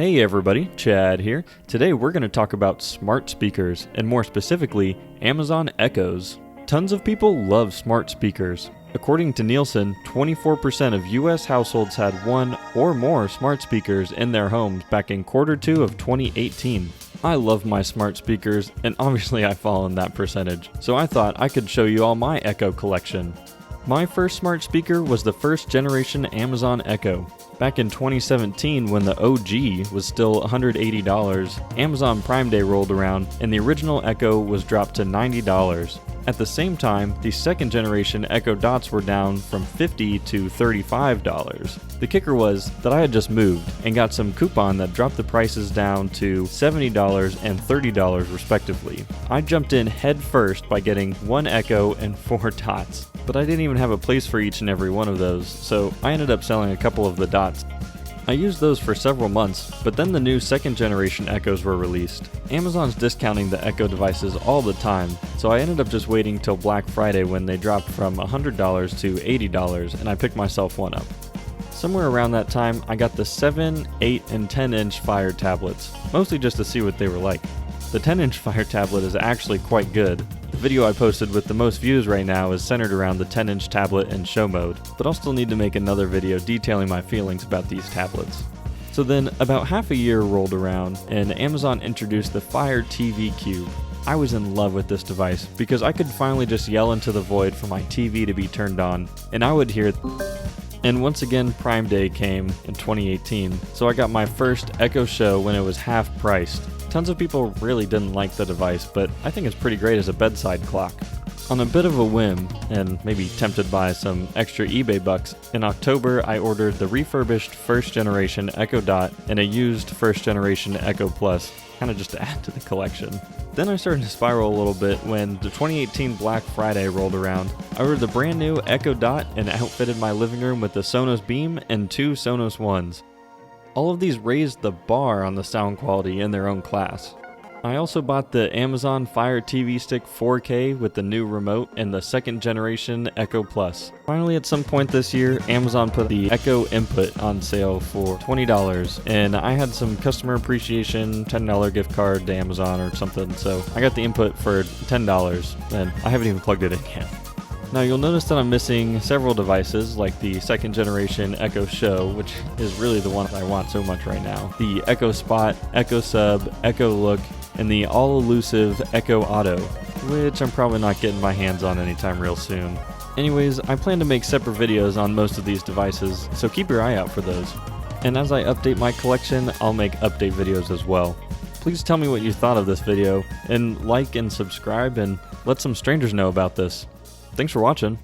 Hey everybody, Chad here. Today we're going to talk about smart speakers, and more specifically, Amazon Echoes. Tons of people love smart speakers. According to Nielsen, 24% of US households had one or more smart speakers in their homes back in Q2 of 2018. I love my smart speakers, and obviously I fall in that percentage, so I thought I could show you all my Echo collection. My first smart speaker was the first generation Amazon Echo. Back in 2017, when the OG was still $180, Amazon Prime Day rolled around and the original Echo was dropped to $90. At the same time, the second generation Echo Dots were down from $50 to $35. The kicker was that I had just moved and got some coupon that dropped the prices down to $70 and $30 respectively. I jumped in head first by getting one Echo and 4 Dots, but I didn't even have a place for each and every one of those, so I ended up selling a couple of the Dots. I used those for several months, but then the new second generation Echoes were released. Amazon's discounting the Echo devices all the time, so I ended up just waiting till Black Friday when they dropped from $100 to $80, and I picked myself one up. Somewhere around that time, I got the 7, 8, and 10-inch Fire tablets, mostly just to see what they were like. The 10-inch Fire tablet is actually quite good. The video I posted with the most views right now is centered around the 10-inch tablet in show mode, but I'll still need to make another video detailing my feelings about these tablets. So then, about half a year rolled around, and Amazon introduced the Fire TV Cube. I was in love with this device because I could finally just yell into the void for my TV to be turned on, and I would hear And once again, Prime Day came in 2018, so I got my first Echo Show when it was half priced. Tons of people really didn't like the device, but I think it's pretty great as a bedside clock. On a bit of a whim, and maybe tempted by some extra eBay bucks, in October I ordered the refurbished first generation Echo Dot and a used first generation Echo Plus, kinda just to add to the collection. Then I started to spiral a little bit when the 2018 Black Friday rolled around. I ordered the brand new Echo Dot and outfitted my living room with the Sonos Beam and 2 Sonos Ones. All of these raised the bar on the sound quality in their own class. I also bought the Amazon Fire TV Stick 4K with the new remote and the second generation Echo Plus. Finally, at some point this year, Amazon put the Echo Input on sale for $20, and I had some customer appreciation $10 gift card to Amazon or something, so I got the Input for $10, and I haven't even plugged it in yet. Now you'll notice that I'm missing several devices like the second generation Echo Show, which is really the one I want so much right now, the Echo Spot, Echo Sub, Echo Look, and the all-elusive Echo Auto, which I'm probably not getting my hands on anytime real soon. Anyways, I plan to make separate videos on most of these devices, so keep your eye out for those. And as I update my collection, I'll make update videos as well. Please tell me what you thought of this video, and like and subscribe, and let some strangers know about this. Thanks for watching.